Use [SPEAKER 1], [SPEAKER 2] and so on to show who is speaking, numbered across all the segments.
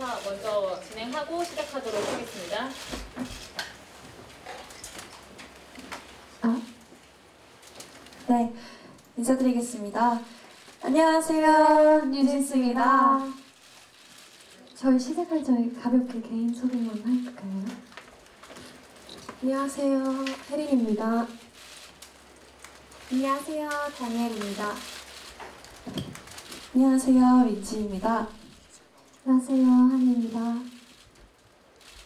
[SPEAKER 1] 조사 먼저 진행하고 시작하도록 하겠습니다.
[SPEAKER 2] 네, 인사드리겠습니다. 안녕하세요, 뉴진스입니다.
[SPEAKER 3] 저희 시작할 전에 가볍게 개인 소개만 할까요?
[SPEAKER 2] 안녕하세요, 혜린입니다. 안녕하세요, 다니엘입니다. 안녕하세요, 리치입니다.
[SPEAKER 3] 안녕하세요, 한입니다.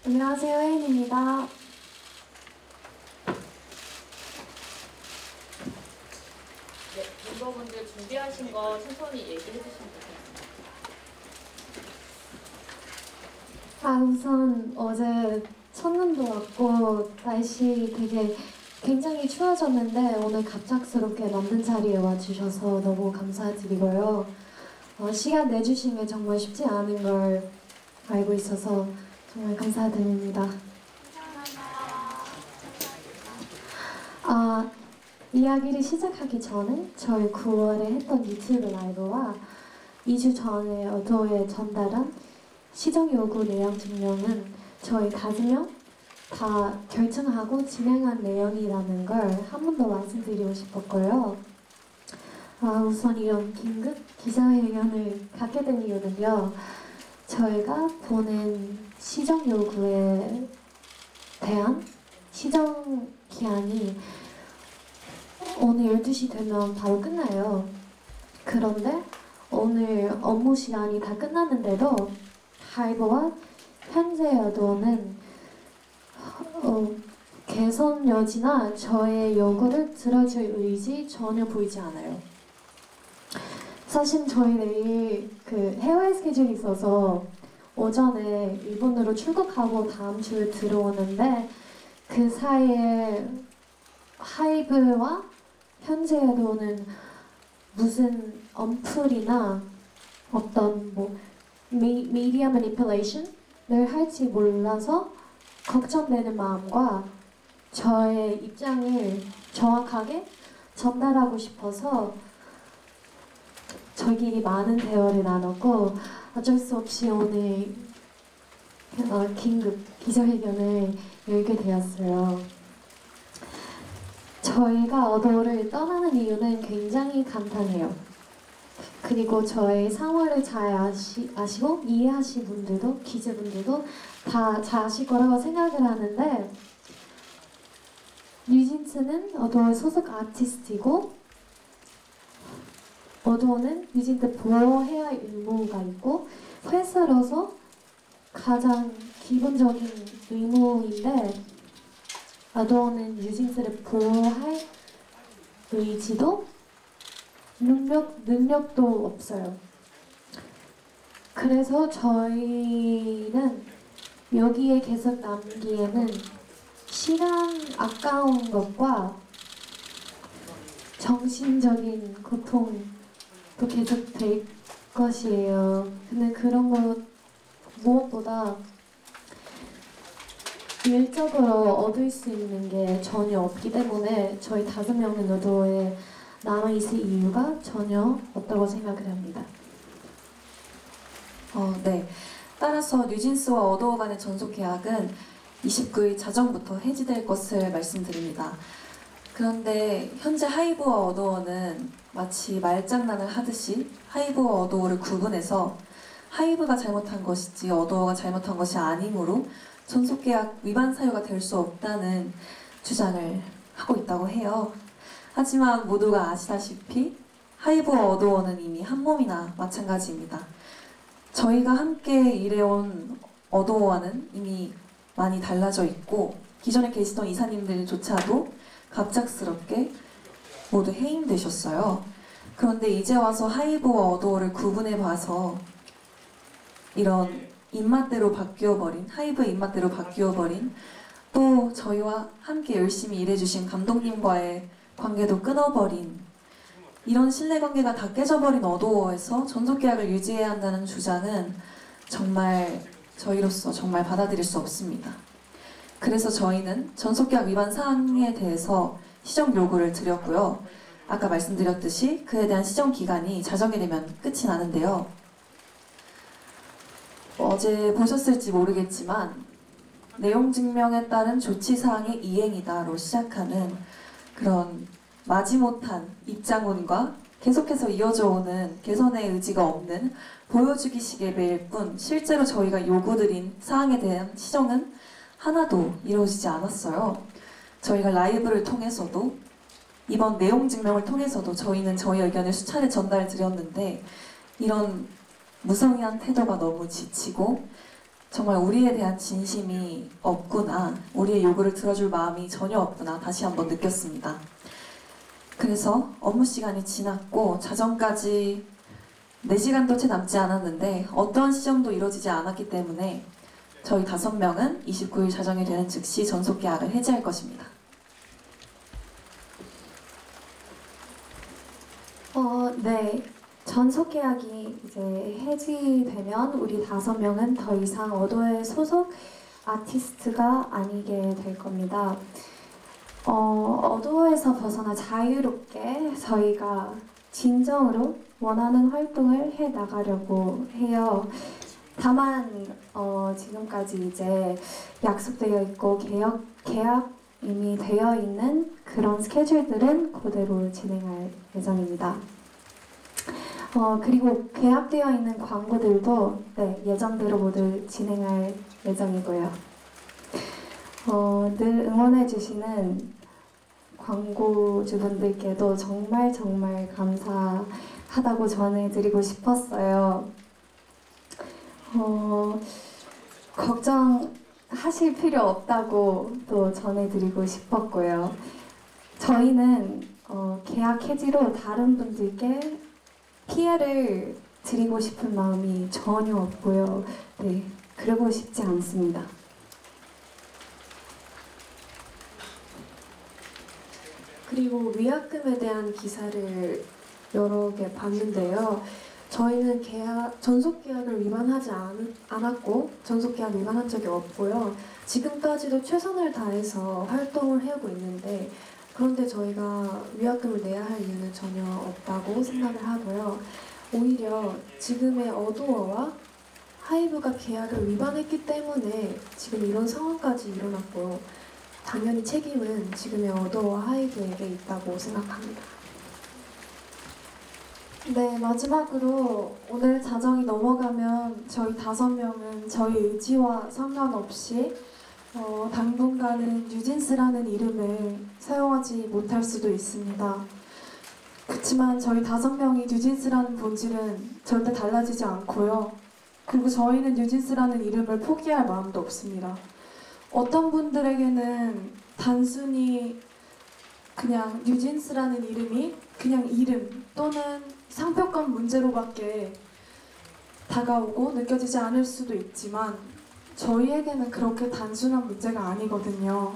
[SPEAKER 2] 안녕하세요, 혜인입니다.
[SPEAKER 1] 네, 멤버분들 준비하신 거 천천히 얘기해 주시면 좋겠습니다.
[SPEAKER 3] 우선 어제 첫눈도 왔고 날씨 되게 굉장히 추워졌는데 오늘 갑작스럽게 만든 자리에 와주셔서 너무 감사드리고요. 시간 내주신 게 정말 쉽지 않은 걸 알고 있어서 정말 감사드립니다. 이야기를 시작하기 전에 저희 9월에 했던 유튜브 라이브와 2주 전에 어도에 전달한 시정 요구 내용 증명은 저희 5명 다 결정하고 진행한 내용이라는 걸 한 번 더 말씀드리고 싶었고요. 우선 이런 긴급 기자회견을 갖게 된 이유는요. 저희가 보낸 시정 요구에 대한 시정 기한이 오늘 12시 되면 바로 끝나요. 그런데 오늘 업무 시간이 다 끝났는데도 하이브와 현재 여도는 개선 여지나 저의 요구를 들어줄 의지 전혀 보이지 않아요. 사실 저희 내일 해외 스케줄이 있어서 오전에 일본으로 출국하고 다음 주에 들어오는데 그 사이에 하이브와 현재에도는 무슨 언플이나 어떤 미디어 매니플레이션을 할지 몰라서 걱정되는 마음과 저의 입장을 정확하게 전달하고 싶어서 저희끼리 많은 대화를 나눴고 어쩔 수 없이 오늘 긴급 기자회견을 열게 되었어요. 저희가 어도를 떠나는 이유는 굉장히 간단해요. 그리고 저의 상황을 잘 아시고 이해하신 분들도 기자분들도 다 잘 아실 거라고 생각을 하는데 뉴진스는 어도의 소속 아티스트이고 어도는 뉴진스 보호해야 할 의무가 있고 회사로서 가장 기본적인 의무인데 어도는 뉴진스를 보호할 의지도 능력도 없어요. 그래서 저희는 여기에 계속 남기에는 시간 아까운 것과 정신적인 고통도 계속 될 것이에요. 근데 그런 거 무엇보다 일적으로 얻을 수 있는 게 전혀 없기 때문에 저희 5명은 어도에 남아있을 이유가 전혀 없다고 생각을 합니다.
[SPEAKER 2] 네. 따라서 뉴진스와 어도어 간의 전속 계약은 29일 자정부터 해지될 것을 말씀드립니다. 그런데 현재 하이브와 어도어는 마치 말장난을 하듯이 하이브와 어도어를 구분해서 하이브가 잘못한 것이지 어도어가 잘못한 것이 아니므로 전속계약 위반 사유가 될 수 없다는 주장을 하고 있다고 해요. 하지만 모두가 아시다시피 하이브와 어도어는 이미 한 몸이나 마찬가지입니다. 저희가 함께 일해온 어도어와는 이미 많이 달라져 있고 기존에 계시던 이사님들조차도 갑작스럽게 모두 해임되셨어요. 그런데 이제 와서 하이브와 어도어를 구분해봐서 이런 입맛대로 바뀌어버린, 하이브의 입맛대로 바뀌어버린 또 저희와 함께 열심히 일해주신 감독님과의 관계도 끊어버린 이런 신뢰관계가 다 깨져버린 어도어에서 전속계약을 유지해야 한다는 주장은 정말 저희로서 정말 받아들일 수 없습니다. 그래서 저희는 전속계약 위반 사항에 대해서 시정 요구를 드렸고요. 아까 말씀드렸듯이 그에 대한 시정 기간이 자정이 되면 끝이 나는데요. 어제 보셨을지 모르겠지만 내용 증명에 따른 조치사항의 이행이다로 시작하는 그런 마지못한 입장문과 계속해서 이어져 오는 개선의 의지가 없는 보여주기식의 메일 뿐 실제로 저희가 요구드린 사항에 대한 시정은 하나도 이루어지지 않았어요. 저희가 라이브를 통해서도 이번 내용 증명을 통해서도 저희는 저희 의견을 수차례 전달드렸는데 이런 무성의한 태도가 너무 지치고 정말 우리에 대한 진심이 없구나, 우리의 요구를 들어줄 마음이 전혀 없구나 다시 한번 느꼈습니다. 그래서 업무 시간이 지났고 자정까지 4시간도 채 남지 않았는데 어떠한 시정도 이루어지지 않았기 때문에 저희 5명은 29일 자정이 되는 즉시 전속 계약을 해지할 것입니다.
[SPEAKER 3] 네. 전속 계약이 이제 해지되면 우리 5명은 더 이상 어도의 소속 아티스트가 아니게 될 겁니다. 어도에서 벗어나 자유롭게 저희가 진정으로 원하는 활동을 해 나가려고 해요. 다만 지금까지 이제 약속되어 있고 계약 이미 되어 있는 그런 스케줄들은 그대로 진행할 예정입니다. 그리고 계약되어 있는 광고들도 네, 예정대로 모두 진행할 예정이고요. 늘 응원해주시는 광고주분들께도 정말 감사하다고 전해드리고 싶었어요. 걱정하실 필요 없다고 또 전해드리고 싶었고요. 저희는 계약 해지로 다른 분들께 피해를 드리고 싶은 마음이 전혀 없고요. 네, 그러고 싶지 않습니다.
[SPEAKER 4] 그리고 위약금에 대한 기사를 여러 개 봤는데요. 저희는 전속 계약을 위반하지 않았고 전속 계약 위반한 적이 없고요. 지금까지도 최선을 다해서 활동을 해오고 있는데 그런데 저희가 위약금을 내야 할 이유는 전혀 없다고 생각을 하고요. 오히려 지금의 어도어와 하이브가 계약을 위반했기 때문에 지금 이런 상황까지 일어났고요. 당연히 책임은 지금의 어도어와 하이브에게 있다고 생각합니다.
[SPEAKER 5] 네, 마지막으로 오늘 자정이 넘어가면 저희 5명은 저희 의지와 상관없이 당분간은 뉴진스라는 이름을 사용하지 못할 수도 있습니다. 그렇지만 저희 5명이 뉴진스라는 본질은 절대 달라지지 않고요. 그리고 저희는 뉴진스라는 이름을 포기할 마음도 없습니다. 어떤 분들에게는 단순히 그냥 뉴진스라는 이름이 그냥 이름 또는 상표권 문제로밖에 다가오고 느껴지지 않을 수도 있지만 저희에게는 그렇게 단순한 문제가 아니거든요.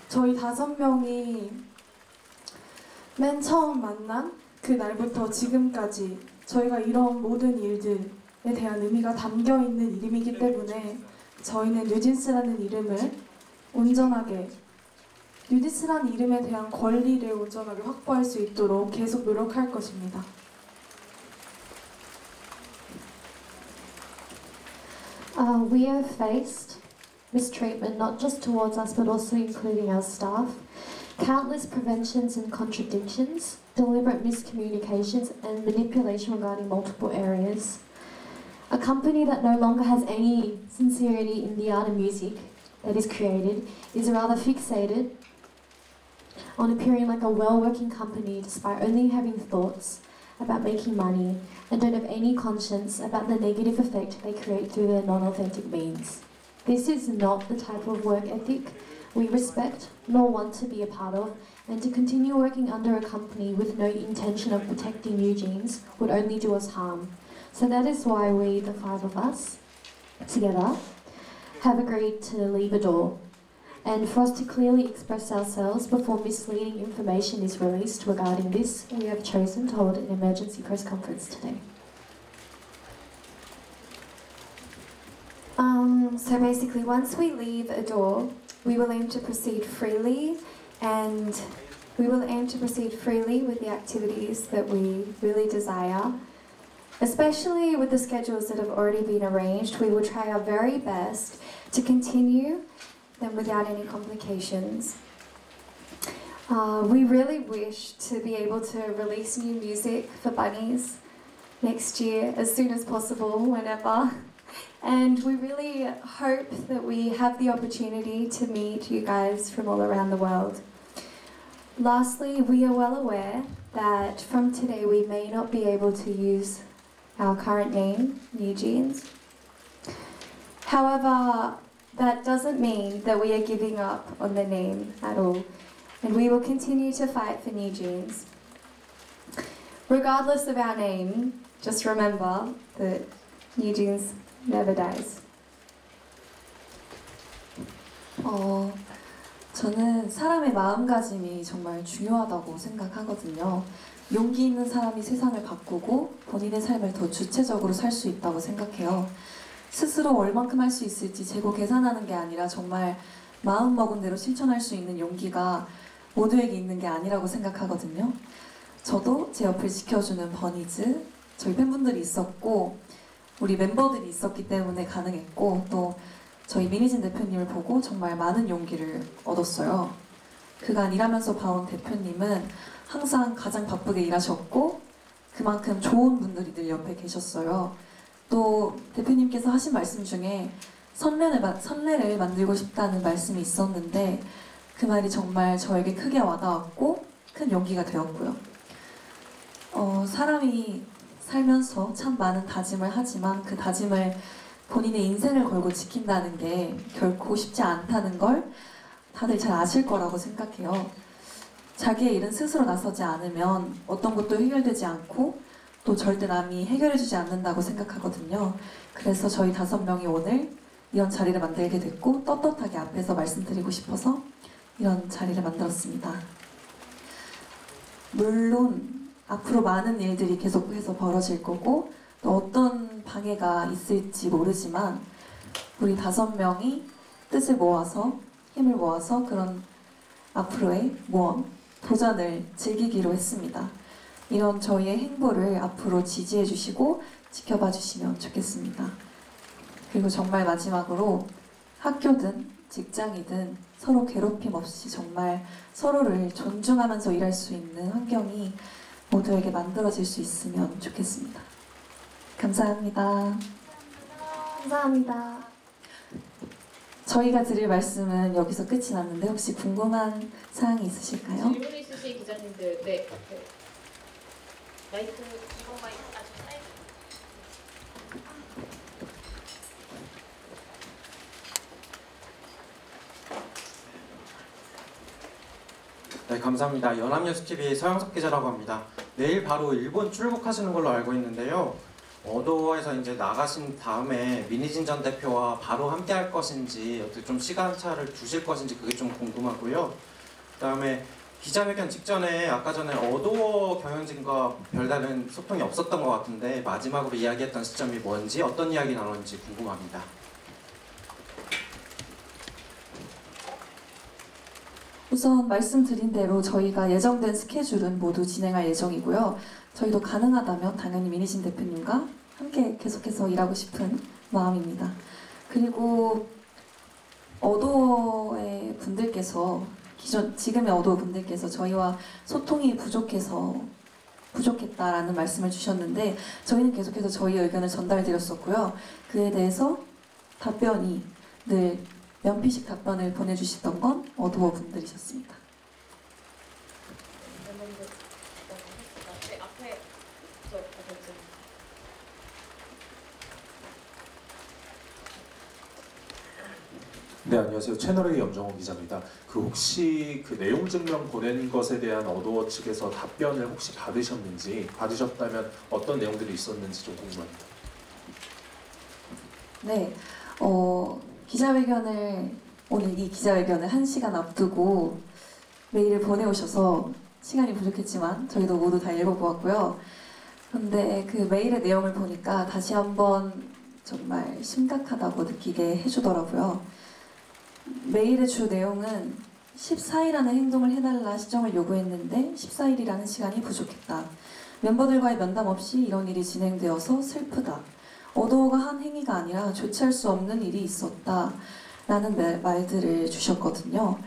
[SPEAKER 5] 저희 5명이 맨 처음 만난 그 날부터 지금까지 저희가 이런 모든 일들에 대한 의미가 담겨있는 이름이기 때문에 저희는 뉴진스라는 이름을 온전하게 뉴진스라는 이름에 대한 권리를 온전하게 확보할 수 있도록 계속 노력할 것입니다.
[SPEAKER 3] We have faced mistreatment not just towards us but also including our staff, countless preventions and contradictions, deliberate miscommunications and manipulation regarding multiple areas. A company that no longer has any sincerity in the art of music that is created is rather fixated on appearing like a well-working company despite only having thoughts about making money and don't have any conscience about the negative effect they create through their non-authentic means. This is not the type of work ethic we respect nor want to be a part of, and to continue working under a company with no intention of protecting Eugenes would only do us harm. So that is why we, the 5 of us, together, have agreed to leave Adore, and for us to clearly express ourselves before misleading information is released regarding this, we have chosen to hold an emergency press conference today.
[SPEAKER 5] So basically, once we leave Adore, we will aim to proceed freely, and we will aim to proceed freely with the activities that we really desire. Especially with the schedules that have already been arranged, we will try our very best to continue them without any complications. We really wish to be able to release new music for Bunnies next year as soon as possible, whenever. And we really hope that we have the opportunity to meet you guys from all around the world. Lastly, we are well aware that from today we may not be able to use our current name, New Jeans. However, that doesn't mean that we are giving up on the name at all, and we will continue to fight for New Jeans. Regardless of our name, just remember that New Jeans never dies.
[SPEAKER 2] 저는 사람의 마음가짐이 정말 중요하다고 생각하거든요. 용기 있는 사람이 세상을 바꾸고 본인의 삶을 더 주체적으로 살 수 있다고 생각해요. 스스로 얼만큼 할 수 있을지 재고 계산하는 게 아니라 정말 마음 먹은 대로 실천할 수 있는 용기가 모두에게 있는 게 아니라고 생각하거든요. 저도 제 옆을 지켜주는 버니즈, 저희 팬분들이 있었고 우리 멤버들이 있었기 때문에 가능했고 또 저희 미니진 대표님을 보고 정말 많은 용기를 얻었어요. 그간 일하면서 봐온 대표님은 항상 가장 바쁘게 일하셨고 그만큼 좋은 분들이 늘 옆에 계셨어요. 또 대표님께서 하신 말씀 중에 선례를 만들고 싶다는 말씀이 있었는데 그 말이 정말 저에게 크게 와닿았고 큰 용기가 되었고요. 사람이 살면서 참 많은 다짐을 하지만 그 다짐을 본인의 인생을 걸고 지킨다는 게 결코 쉽지 않다는 걸 다들 잘 아실 거라고 생각해요. 자기의 일은 스스로 나서지 않으면 어떤 것도 해결되지 않고 또 절대 남이 해결해주지 않는다고 생각하거든요. 그래서 저희 5명이 오늘 이런 자리를 만들게 됐고 떳떳하게 앞에서 말씀드리고 싶어서 이런 자리를 만들었습니다. 물론 앞으로 많은 일들이 계속해서 벌어질 거고 또 어떤 방해가 있을지 모르지만 우리 5명이 뜻을 모아서 힘을 모아서 그런 앞으로의 모험, 도전을 즐기기로 했습니다. 이런 저희의 행보를 앞으로 지지해 주시고 지켜봐 주시면 좋겠습니다. 그리고 정말 마지막으로 학교든 직장이든 서로 괴롭힘 없이 정말 서로를 존중하면서 일할 수 있는 환경이 모두에게 만들어질 수 있으면 좋겠습니다. 감사합니다.
[SPEAKER 5] 감사합니다.
[SPEAKER 2] 저희가 드릴 말씀은 여기서 끝이 났는데 혹시 궁금한 사항이 있으실까요?
[SPEAKER 1] 질문 있으신 기자님들, 네. 마이크, 이번 마이크 아주 사이.
[SPEAKER 6] 네, 감사합니다. 연합뉴스TV 서영석 기자라고 합니다. 내일 바로 일본 출국하시는 걸로 알고 있는데요. 어도어에서 이제 나가신 다음에 미니진 전 대표와 바로 함께 할 것인지 어떻게 좀 시간차를 두실 것인지 그게 좀 궁금하고요. 그다음에 기자회견 직전에 아까 전에 어도어 경영진과 별다른 소통이 없었던 것 같은데 마지막으로 이야기했던 시점이 뭔지 어떤 이야기 나눴는지 궁금합니다.
[SPEAKER 2] 우선 말씀드린 대로 저희가 예정된 스케줄은 모두 진행할 예정이고요. 저희도 가능하다면 당연히 미니진 대표님과 함께 계속해서 일하고 싶은 마음입니다. 그리고 어도어의 분들께서 지금의 어도어 분들께서 저희와 소통이 부족했다라는 말씀을 주셨는데 저희는 계속해서 저희의 의견을 전달드렸었고요. 그에 대해서 답변이 늘 면피식 답변을 보내주시던 건 어도어 분들이셨습니다.
[SPEAKER 1] 네, 앞에 저 어디지?
[SPEAKER 7] 네, 안녕하세요. 채널A 염정호 기자입니다. 혹시 그 내용 증명 보낸 것에 대한 어도어 측에서 답변을 혹시 받으셨다면 어떤 내용들이 있었는지 좀 궁금합니다.
[SPEAKER 2] 네, 오늘 이 기자회견을 1시간 앞두고 메일을 보내오셔서 시간이 부족했지만 저희도 모두 다 읽어보았고요. 그런데 그 메일의 내용을 보니까 다시 한번 정말 심각하다고 느끼게 해주더라고요. 메일의 주 내용은 14일 안에 행동을 해달라 시정을 요구했는데 14일이라는 시간이 부족했다. 멤버들과의 면담 없이 이런 일이 진행되어서 슬프다. 어도어가 한 행위가 아니라 조치할 수 없는 일이 있었다. 라는 말들을 주셨거든요.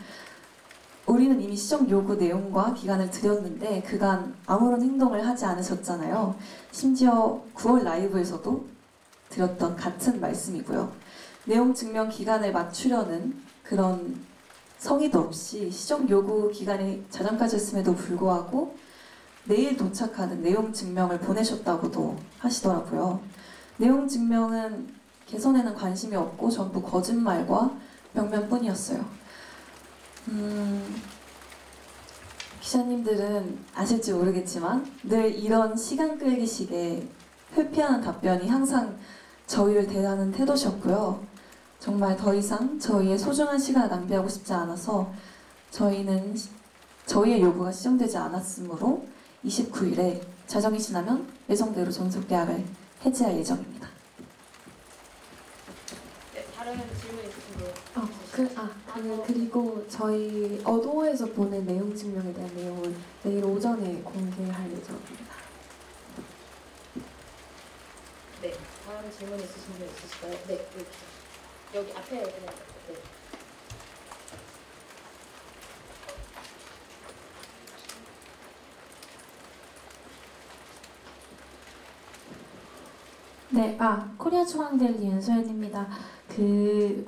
[SPEAKER 2] 우리는 이미 시정 요구 내용과 기간을 드렸는데 그간 아무런 행동을 하지 않으셨잖아요. 심지어 9월 라이브에서도 드렸던 같은 말씀이고요. 내용 증명 기간을 맞추려는 그런 성의도 없이 시정 요구 기간이 자정까지였음에도 불구하고 내일 도착하는 내용 증명을 보내셨다고도 하시더라고요. 내용 증명은 개선에는 관심이 없고 전부 거짓말과 벽면뿐이었어요. 기자님들은 아실지 모르겠지만 늘 이런 시간 끌기식의 회피하는 답변이 항상 저희를 대하는 태도셨고요. 정말 더 이상 저희의 소중한 시간을 낭비하고 싶지 않아서 저희는 저희의 요구가 시정되지 않았으므로 29일에 자정이 지나면 예정대로 전속 계약을 해지할 예정입니다.
[SPEAKER 1] 네, 다른 질문 있으신 분?
[SPEAKER 4] 그리고 저희 어도어에서 보낸 내용 증명에 대한 내용을 내일 오전에 공개할 예정입니다.
[SPEAKER 1] 네, 다른 질문 있으신 분 있으실까요? 네, 여기 앞에 그냥 네.
[SPEAKER 8] 네, 코리아 중앙대리 윤소연입니다. 그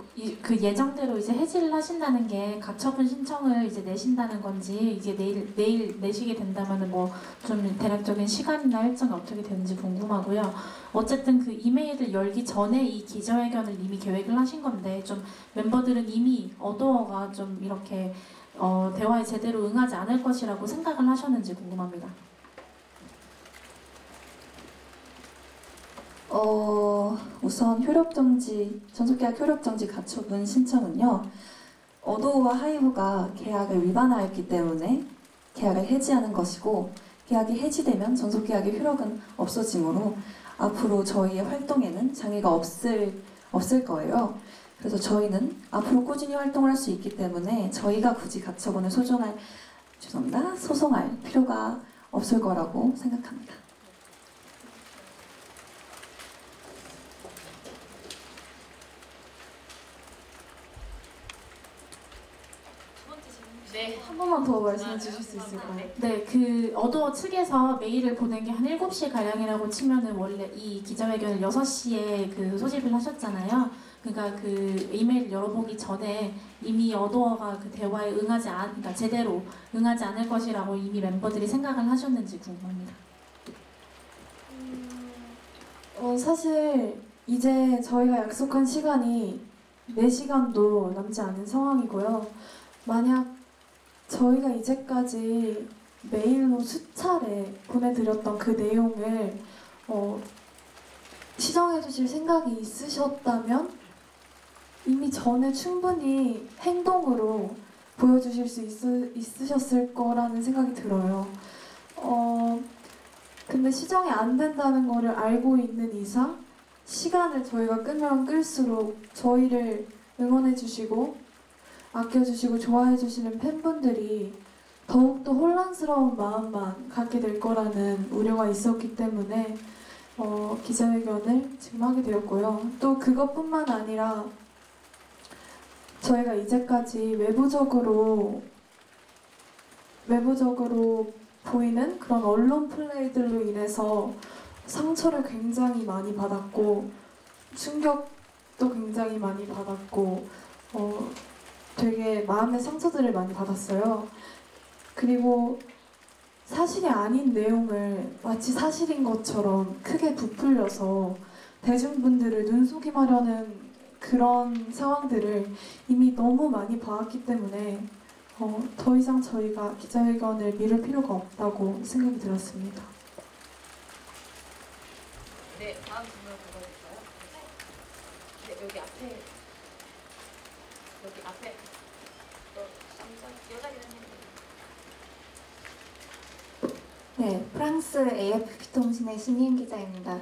[SPEAKER 8] 예정대로 이제 해지를 하신다는 게 가처분 신청을 이제 내신다는 건지 이게 내일 내시게 된다면은 뭐 좀 대략적인 시간이나 일정이 어떻게 되는지 궁금하고요. 어쨌든 그 이메일을 열기 전에 이 기자회견을 이미 계획을 하신 건데 좀 멤버들은 이미 어도어가 좀 이렇게 대화에 제대로 응하지 않을 것이라고 생각을 하셨는지 궁금합니다.
[SPEAKER 2] 우선 전속계약 효력정지 가처분 신청은요. 어도어와 하이브가 계약을 위반하였기 때문에 계약을 해지하는 것이고 계약이 해지되면 전속계약의 효력은 없어지므로 앞으로 저희의 활동에는 장애가 없을 거예요. 그래서 저희는 앞으로 꾸준히 활동을 할 수 있기 때문에 저희가 굳이 가처분을 소송할 필요가 없을 거라고 생각합니다.
[SPEAKER 1] 네,
[SPEAKER 8] 한 번만 더 말씀해 주실 수 있을까요? 네, 그 어도어 측에서 메일을 보낸 게 한 7시 가량이라고 치면은 원래 이 기자회견을 6시에 그 소집을 하셨잖아요. 그러니까 그 이메일을 열어보기 전에 이미 어도어가 그 대화에 그러니까 제대로 응하지 않을 것이라고 이미 멤버들이 생각을 하셨는지 궁금합니다.
[SPEAKER 4] 사실 이제 저희가 약속한 시간이 4시간도 남지 않은 상황이고요. 만약 저희가 이제까지 메일로 수차례 보내드렸던 그 내용을 시정해 주실 생각이 있으셨다면 이미 전에 충분히 행동으로 보여주실 수 있으셨을 거라는 생각이 들어요. 근데 시정이 안 된다는 거를 알고 있는 이상 시간을 저희가 끄면 끌수록 저희를 응원해 주시고 아껴주시고 좋아해주시는 팬분들이 더욱더 혼란스러운 마음만 갖게 될 거라는 우려가 있었기 때문에 기자회견을 지금 하게 되었고요. 또 그것뿐만 아니라 저희가 이제까지 외부적으로 보이는 그런 언론 플레이들로 인해서 상처를 굉장히 많이 받았고 충격도 굉장히 많이 받았고 되게 마음의 상처들을 많이 받았어요. 그리고 사실이 아닌 내용을 마치 사실인 것처럼 크게 부풀려서 대중분들을 눈속임하려는 그런 상황들을 이미 너무 많이 봐왔기 때문에 더 이상 저희가 기자회견을 미룰 필요가 없다고 생각이 들었습니다.
[SPEAKER 1] 네, 다음 질문 받아볼까요? 네, 여기 앞에 여자 기자님.
[SPEAKER 5] 네, 프랑스 AFP 통신의 신임 기자입니다.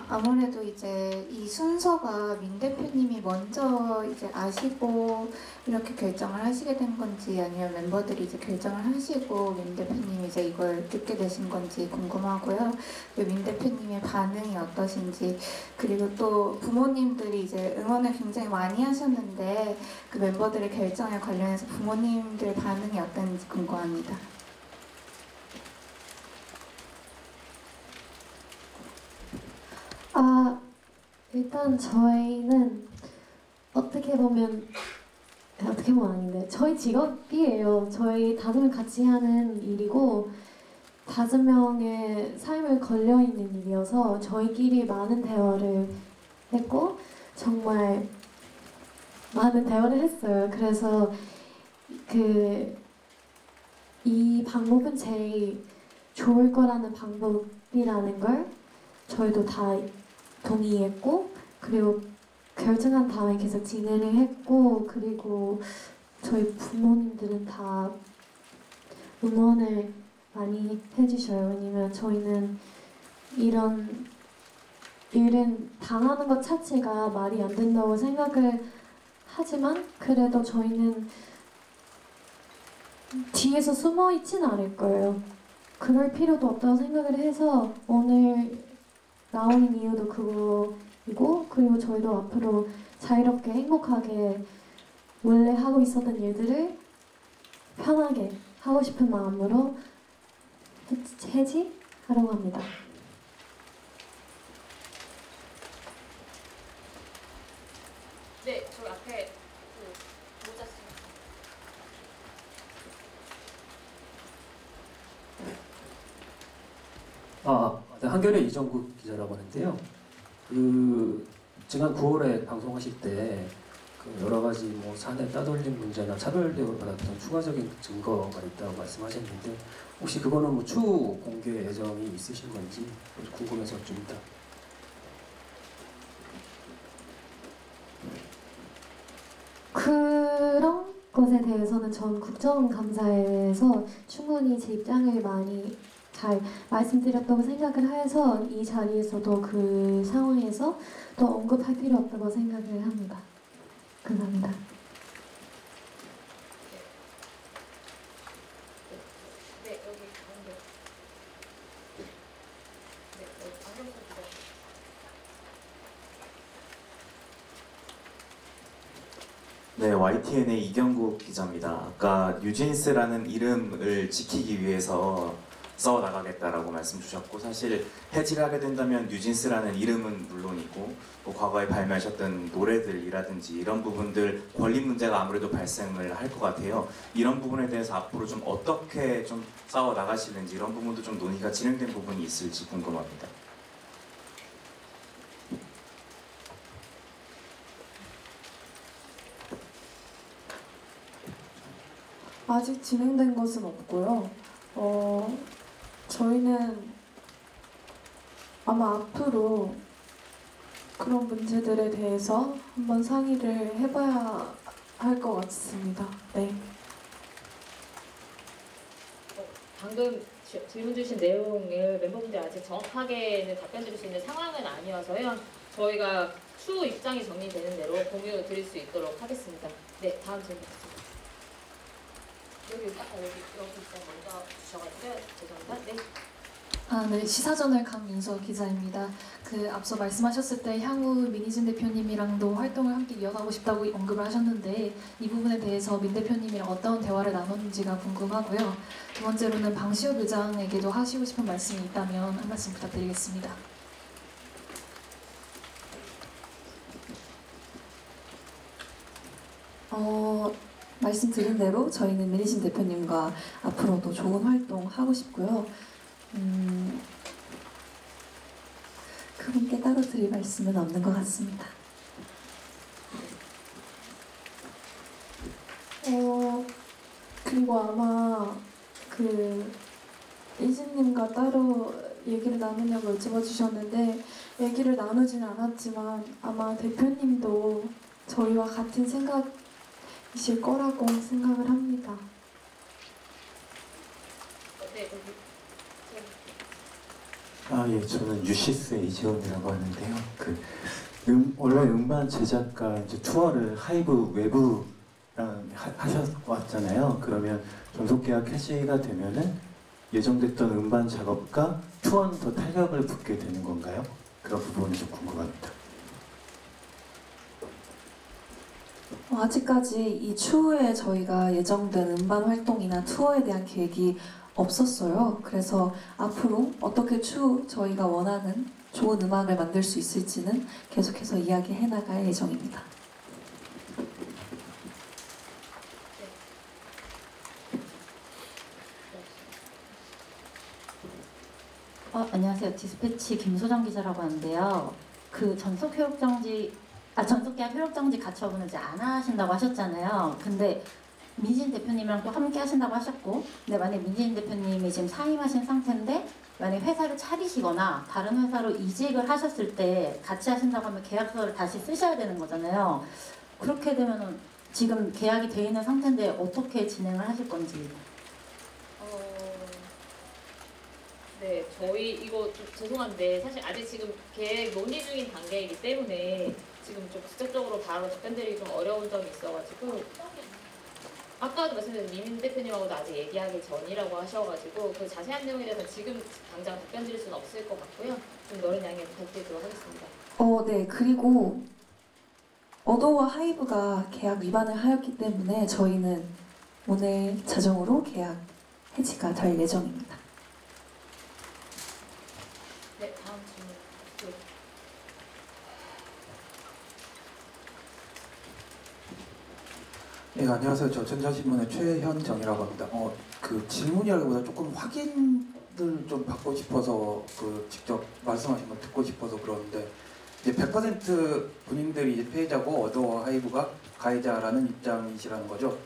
[SPEAKER 5] 아무래도 이제 이 순서가 민 대표님이 먼저 이제 아시고 이렇게 결정을 하시게 된 건지 아니면 멤버들이 이제 결정을 하시고 민 대표님이 이제 이걸 듣게 되신 건지 궁금하고요. 민 대표님의 반응이 어떠신지, 그리고 또 부모님들이 이제 응원을 굉장히 많이 하셨는데 그 멤버들의 결정에 관련해서 부모님들 반응이 어떤지 궁금합니다.
[SPEAKER 3] 일단 저희는 어떻게 보면 아닌데 저희 직업이에요. 저희 5명 같이 하는 일이고 5명의 삶을 걸려있는 일이어서 저희끼리 많은 대화를 했고 정말 많은 대화를 했어요. 그래서 이 방법은 제일 좋을 거라는 방법이라는 걸 저희도 다 동의했고, 그리고 결정한 다음에 계속 진행을 했고, 그리고 저희 부모님들은 다 응원을 많이 해주셔요. 왜냐면 저희는 이런 일은 당하는 것 자체가 말이 안 된다고 생각을 하지만 그래도 저희는 뒤에서 숨어 있지는 않을 거예요. 그럴 필요도 없다고 생각을 해서 오늘 나오는 이유도 그거이고, 그리고 저희도 앞으로 자유롭게 행복하게 원래 하고 있었던 일들을 편하게 하고 싶은 마음으로 해지하려고 합니다.
[SPEAKER 1] 네, 저 앞에 모자 쓰.
[SPEAKER 9] 한겨레 이정국 기자라고 하는데요. 지난 9월에 방송하실 때 여러 가지 사내 따돌림 문제나 차별 대우를 받았던 추가적인 증거가 있다고 말씀하셨는데 혹시 그거는 추후 공개 예정이 있으신 건지 궁금해서 줍니다.
[SPEAKER 3] 그런 것에 대해서는 전 국정감사에서 충분히 제 입장을 많이 잘 말씀드렸다고 생각을 해서 이 자리에서도 그 상황에서 또 언급할 필요 없다고 생각을 합니다. 감사합니다.
[SPEAKER 1] 네, 여기 가운데. 네, 여기 안경수 기자.
[SPEAKER 10] 네, YTN의 이경국 기자입니다. 아까 뉴진스라는 이름을 지키기 위해서 써나가겠다라고 말씀 주셨고, 사실 해지를 하게 된다면 뉴진스라는 이름은 물론이고 또 과거에 발매하셨던 노래들이라든지 이런 부분들 권리 문제가 아무래도 발생을 할 것 같아요. 이런 부분에 대해서 앞으로 좀 어떻게 좀 싸워 나가시는지 이런 부분도 좀 논의가 진행된 부분이 있을지 궁금합니다.
[SPEAKER 4] 아직 진행된 것은 없고요. 저희는 아마 앞으로 그런 문제들에 대해서 한번 상의를 해봐야 할 것 같습니다. 네.
[SPEAKER 1] 방금 질문 주신 내용을 멤버분들이 아직 정확하게는 답변 드릴 수 있는 상황은 아니어서요. 저희가 추후 입장이 정리되는 대로 공유 드릴 수 있도록 하겠습니다. 네, 다음 질문 있습니다. 여기 입장 먼저 주셔가지고요. 죄송합니다. 네.
[SPEAKER 2] 네, 시사저널 강민서 기자입니다. 앞서 말씀하셨을 때 향후 민희진 대표님이랑도 활동을 함께 이어가고 싶다고 언급을 하셨는데 이 부분에 대해서 민 대표님이랑 어떤 대화를 나눴는지가 궁금하고요. 두 번째로는 방시혁 의장에게도 하시고 싶은 말씀이 있다면 한 말씀 부탁드리겠습니다. 말씀드린 대로 저희는 민희진 대표님과 앞으로도 좋은 활동 하고 싶고요. 그분께 따로 드릴 말씀은 없는 것 같습니다.
[SPEAKER 4] 그리고 아마 이진님과 따로 얘기를 나누냐고 여쭤봐 주셨는데 얘기를 나누진 않았지만 아마 대표님도 저희와 같은 생각이실 거라고 생각을 합니다.
[SPEAKER 1] 네,
[SPEAKER 11] 예, 저는 유시스의 이재원이라고 하는데요. 원래 음반 제작과 이제 투어를 하이브 외부랑 하셨왔잖아요. 그러면 전속계약 해지가 되면은 예정됐던 음반 작업과 투어는 더 탄력을 붙게 되는 건가요? 그런 부분이 좀 궁금합니다.
[SPEAKER 2] 아직까지 이 추후에 저희가 예정된 음반 활동이나 투어에 대한 계획이 없었어요. 그래서 앞으로 어떻게 추후 저희가 원하는 좋은 음악을 만들 수 있을지는 계속해서 이야기해 나갈 예정입니다.
[SPEAKER 8] 안녕하세요. 디스패치 김소정 기자라고 하는데요. 그 전속 계약 효력 정지 가처분을 이제 안 하신다고 하셨잖아요. 근데 민진 대표님이랑 또 함께 하신다고 하셨고, 근데 만약 민진 대표님이 지금 사임하신 상태인데 만약 회사를 차리시거나 다른 회사로 이직을 하셨을 때 같이 하신다고 하면 계약서를 다시 쓰셔야 되는 거잖아요. 그렇게 되면은 지금 계약이 돼 있는 상태인데 어떻게 진행을 하실 건지.
[SPEAKER 1] 네, 저희 이거 좀 죄송한데 사실 아직 지금 계획 논의 중인 단계이기 때문에 지금 좀 직접적으로 바로 답변드리기 좀 어려운 점이 있어가지고, 아까도 말씀드린 민민 대표님하고도 아직 얘기하기 전이라고 하셔가지고 그 자세한 내용에 대해서 지금 당장 답변드릴 수는 없을 것 같고요. 좀 너른 양해 부탁드리도록 하겠습니다.
[SPEAKER 2] 네, 그리고 어도와 하이브가 계약 위반을 하였기 때문에 저희는 오늘 자정으로 계약 해지가 될 예정입니다.
[SPEAKER 1] 네, 다음 질문.
[SPEAKER 12] 네, 안녕하세요. 저 전자신문의 최현정이라고 합니다. 그 질문이라기보다 조금 확인을 좀 받고 싶어서 직접 말씀하신 거 듣고 싶어서 그러는데, 이제 100% 본인들이 이제 피해자고 어도와 하이브가 가해자라는 입장이시라는 거죠.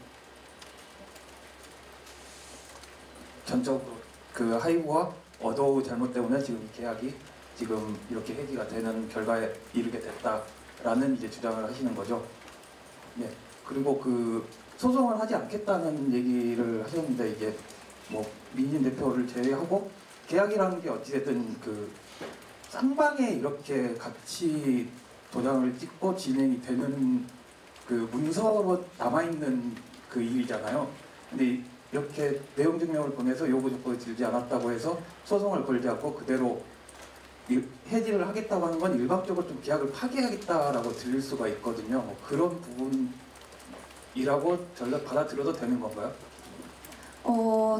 [SPEAKER 12] 전적으로 그 하이브와 어도우 잘못 때문에 지금 이 계약이 지금 이렇게 해지가 되는 결과에 이르게 됐다라는 이제 주장을 하시는 거죠. 네. 그리고 그 소송을 하지 않겠다는 얘기를 하셨는데, 이게 뭐 민진 대표를 제외하고 계약이라는 게 어찌됐든 그 쌍방에 이렇게 같이 도장을 찍고 진행이 되는 그 문서로 남아있는 그 일이잖아요. 근데 이렇게 내용 증명을 보내서 요구 조건을 들지 않았다고 해서 소송을 걸지 않고 그대로 해지를 하겠다고 하는 건 일방적으로 좀 계약을 파기하겠다라고 들릴 수가 있거든요. 뭐 그런 부분이라고 전략 받아들여도 되는 건가요?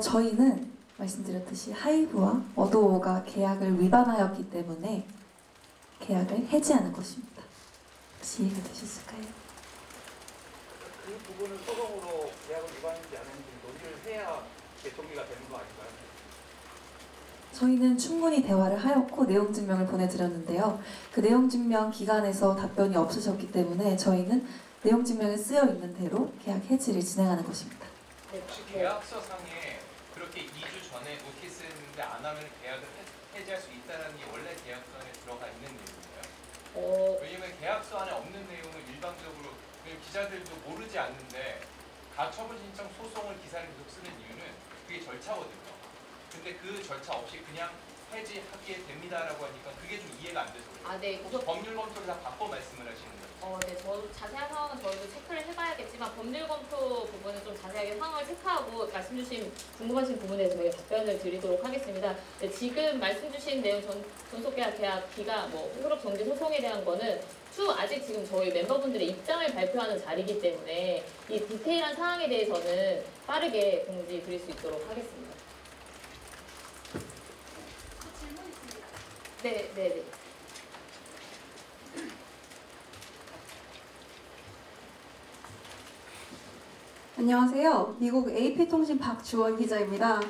[SPEAKER 2] 저희는 말씀드렸듯이 하이브와 어도어가 계약을 위반하였기 때문에 계약을 해지하는 것입니다. 혹시 이해가 되셨을까요?
[SPEAKER 13] 그 부분을 소송으로 계약을 위반했는지 아닌지 논의를 해야 개통기가 되는 거 아닌가요?
[SPEAKER 2] 저희는 충분히 대화를 하였고 내용 증명을 보내드렸는데요. 그 내용 증명 기간에서 답변이 없으셨기 때문에 저희는 내용 증명에 쓰여 있는 대로 계약 해지를 진행하는 것입니다.
[SPEAKER 14] 혹시 계약서상에 그렇게 2주 전에 노티스 했는데 안 하면 계약을 해지할 수 있다는 게 원래 계약서에 들어가 있는 내용인가요? 왜냐면 계약서 안에 없는 내용을 일방적으로 기자들도 모르지 않는데 가처분 신청 소송을 기사를 계속 쓰는 이유는 그게 절차거든요. 근데 그 절차 없이 그냥 해지하게 됩니다라고 하니까 그게 좀 이해가 안 돼서 그래요.
[SPEAKER 1] 네.
[SPEAKER 14] 그래서 법률 검토를 다 바꿔 말씀을 하시는 거예요.
[SPEAKER 1] 네, 저도 자세한 상황은 저희도 체크를 해봐야겠지만 법률 검토 부분은 좀 자세하게 상황을 체크하고 말씀 주신 궁금하신 부분에 저희가 답변을 드리도록 하겠습니다. 네, 지금 말씀 주신 내용 전속계약 기간 효력 정지 소송에 대한 거는 아직 지금 저희 멤버분들의 입장을 발표하는 자리이기 때문에 이 디테일한 사항에 대해서는 빠르게 공지 드릴 수 있도록 하겠습니다.
[SPEAKER 15] 질문 있습니다.
[SPEAKER 1] 네.
[SPEAKER 16] 안녕하세요. 미국 AP통신 박주원 기자입니다.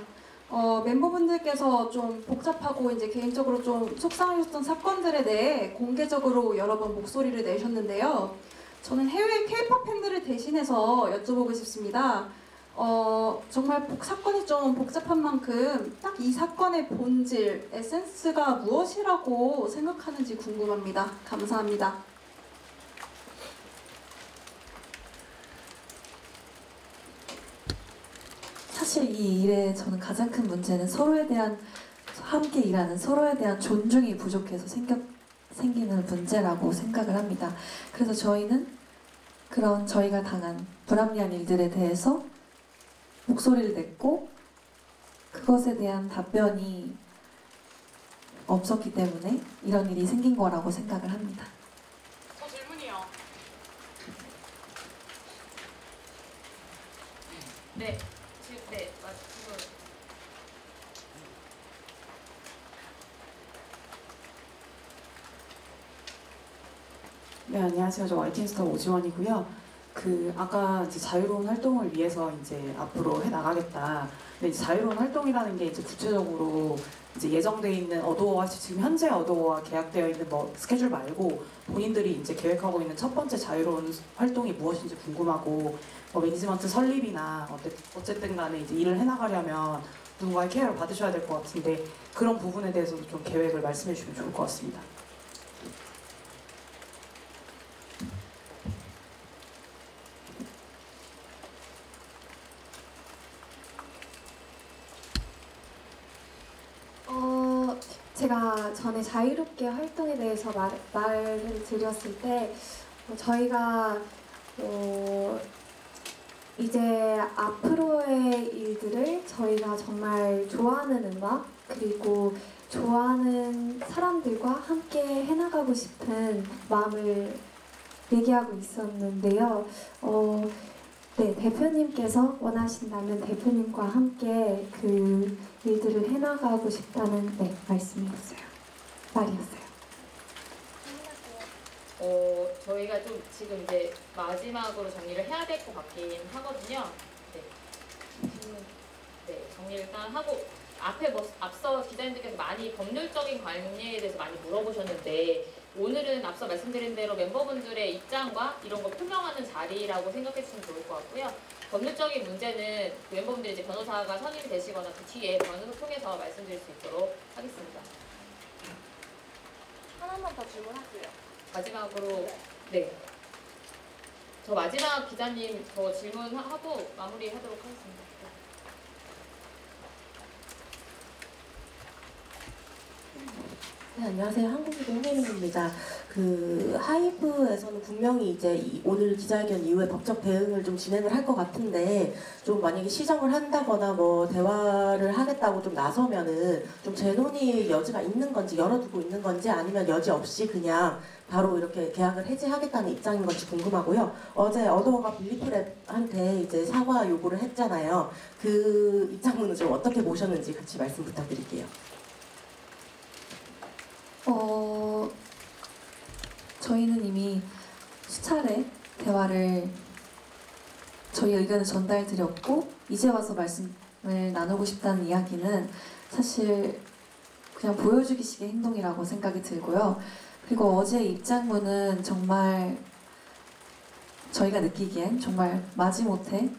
[SPEAKER 16] 멤버분들께서 좀 복잡하고 이제 개인적으로 좀 속상하셨던 사건들에 대해 공개적으로 여러 번 목소리를 내셨는데요. 저는 해외 K-pop 팬들을 대신해서 여쭤보고 싶습니다. 정말 사건이 좀 복잡한 만큼 딱 이 사건의 본질, 에센스가 무엇이라고 생각하는지 궁금합니다. 감사합니다.
[SPEAKER 2] 사실 이 일에 저는 가장 큰 문제는 서로에 대한 함께 일하는 서로에 대한 존중이 부족해서 생기는 문제라고 생각을 합니다. 그래서 저희는 그런 저희가 당한 불합리한 일들에 대해서 목소리를 냈고 그것에 대한 답변이 없었기 때문에 이런 일이 생긴 거라고 생각을 합니다.
[SPEAKER 15] 저 질문이요.
[SPEAKER 1] 네, 질문.
[SPEAKER 17] 네, 안녕하세요. 저 YTN스타 오지원이고요. 아까 이제 자유로운 활동을 위해서 이제 앞으로 해 나가겠다. 근데 이제 자유로운 활동이라는 게 이제 구체적으로 이제 예정돼 있는 어도어와 지금 현재 어도어와 계약되어 있는 뭐 스케줄 말고 본인들이 이제 계획하고 있는 첫 번째 자유로운 활동이 무엇인지 궁금하고 뭐 매니지먼트 설립이나 어쨌든 간에 이제 일을 해 나가려면 누군가의 케어를 받으셔야 될 것 같은데 그런 부분에 대해서도 좀 계획을 말씀해 주시면 좋을 것 같습니다.
[SPEAKER 3] 제가 전에 자유롭게 활동에 대해서 말을 드렸을 때 저희가 이제 앞으로의 일들을 저희가 정말 좋아하는 음악 그리고 좋아하는 사람들과 함께 해나가고 싶은 마음을 얘기하고 있었는데요. 네, 대표님께서 원하신다면 대표님과 함께 그 일들을 해나가고 싶다는 말씀이었어요. 말이었어요.
[SPEAKER 1] 저희가 좀 지금 이제 마지막으로 정리를 해야 될 것 같긴 하거든요. 네, 정리를 일단 하고 앞에 앞서 기자님들께서 많이 법률적인 관계에 대해서 많이 물어보셨는데 오늘은 앞서 말씀드린 대로 멤버분들의 입장과 이런 걸 표명하는 자리라고 생각해 주시면 좋을 것 같고요. 법률적인 문제는 멤버분들이 이제 변호사가 선임이 되시거나 그 뒤에 변호사 통해서 말씀드릴 수 있도록 하겠습니다.
[SPEAKER 15] 하나만 더 질문할게요.
[SPEAKER 1] 마지막으로 네. 저 마지막 기자님 저 질문하고 마무리하도록 하겠습니다.
[SPEAKER 18] 네, 안녕하세요. 한국이도 홍혜민입니다. 하이브에서는 분명히 이제 오늘 기자회견 이후에 법적 대응을 좀 진행을 할 것 같은데 좀 만약에 시정을 한다거나 뭐 대화를 하겠다고 좀 나서면은 좀 재논의 여지가 있는 건지 열어두고 있는 건지 아니면 여지 없이 그냥 바로 이렇게 계약을 해지하겠다는 입장인 건지 궁금하고요. 어제 어도어가 빌리프랩한테 이제 사과 요구를 했잖아요. 그 입장문은 좀 어떻게 보셨는지 같이 말씀 부탁드릴게요.
[SPEAKER 2] 저희는 이미 수차례 대화를 저희 의견을 전달드렸고 이제 와서 말씀을 나누고 싶다는 이야기는 사실 그냥 보여주기식의 행동이라고 생각이 들고요. 그리고 어제 입장문은 정말 저희가 느끼기엔 정말 마지못해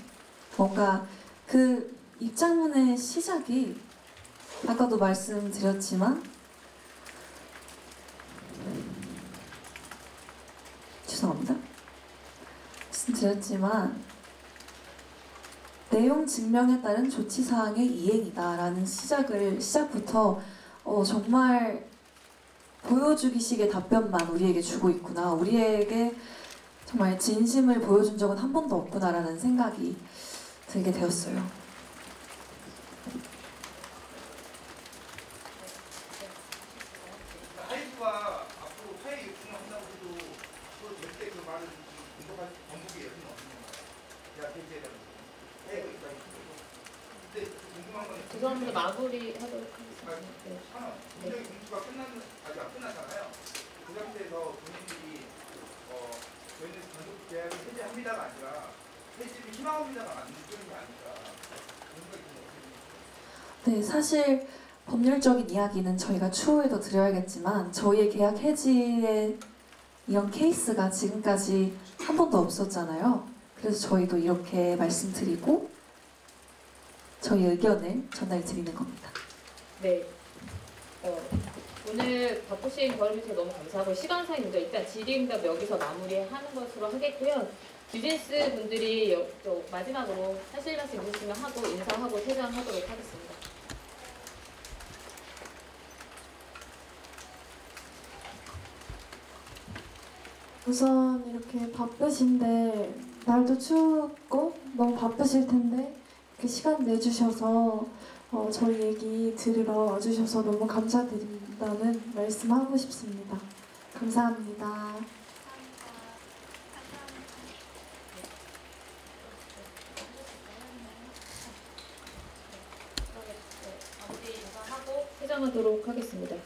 [SPEAKER 2] 뭔가 그 입장문의 시작이 아까도 말씀드렸지만 죄송합니다. 말씀드렸지만 내용 증명에 따른 조치사항의 이행이다라는 시작부터 정말 보여주기식의 답변만 우리에게 주고 있구나. 우리에게 정말 진심을 보여준 적은 한 번도 없구나라는 생각이 들게 되었어요.
[SPEAKER 13] 하이브가 앞으로 사회 요청을 한다고 해도 절대 그 말을 공격할 방법이 여지는 없는 건가요? 대학 해지에 대한 하이브 입장에서. 근데 궁금한 건
[SPEAKER 1] 죄송합니다. 마무리하도록 하겠습니다.
[SPEAKER 13] 굉장히 공수가 아직 안 끝났잖아요. 그 상태에서 본인들이 저희는 전속 계약을 해지합니다가 아니라 해지를 희망합니다가 맞는 게 아닐까.
[SPEAKER 2] 네, 사실 법률적인 이야기는 저희가 추후에도 드려야겠지만 저희의 계약 해지의 이런 케이스가 지금까지 한 번도 없었잖아요. 그래서 저희도 이렇게 말씀드리고 저희 의견을 전달드리는 겁니다.
[SPEAKER 1] 네. 오늘 바쁘신 걸음밑에 너무 감사하고 시간상의 문제 일단 질의응답 여기서 마무리하는 것으로 하겠고요. 뉴진스 분들이 마지막으로 하실 말씀 있으시면 하고 인사하고 퇴장하도록 하겠습니다.
[SPEAKER 3] 우선 이렇게 바쁘신데 날도 춥고 너무 바쁘실 텐데 이렇게 시간 내주셔서 저희 얘기 들으러 와주셔서 너무 감사드린다는 말씀하고 싶습니다. 감사합니다.
[SPEAKER 1] 마무리 인사하고 퇴장하도록 하겠습니다.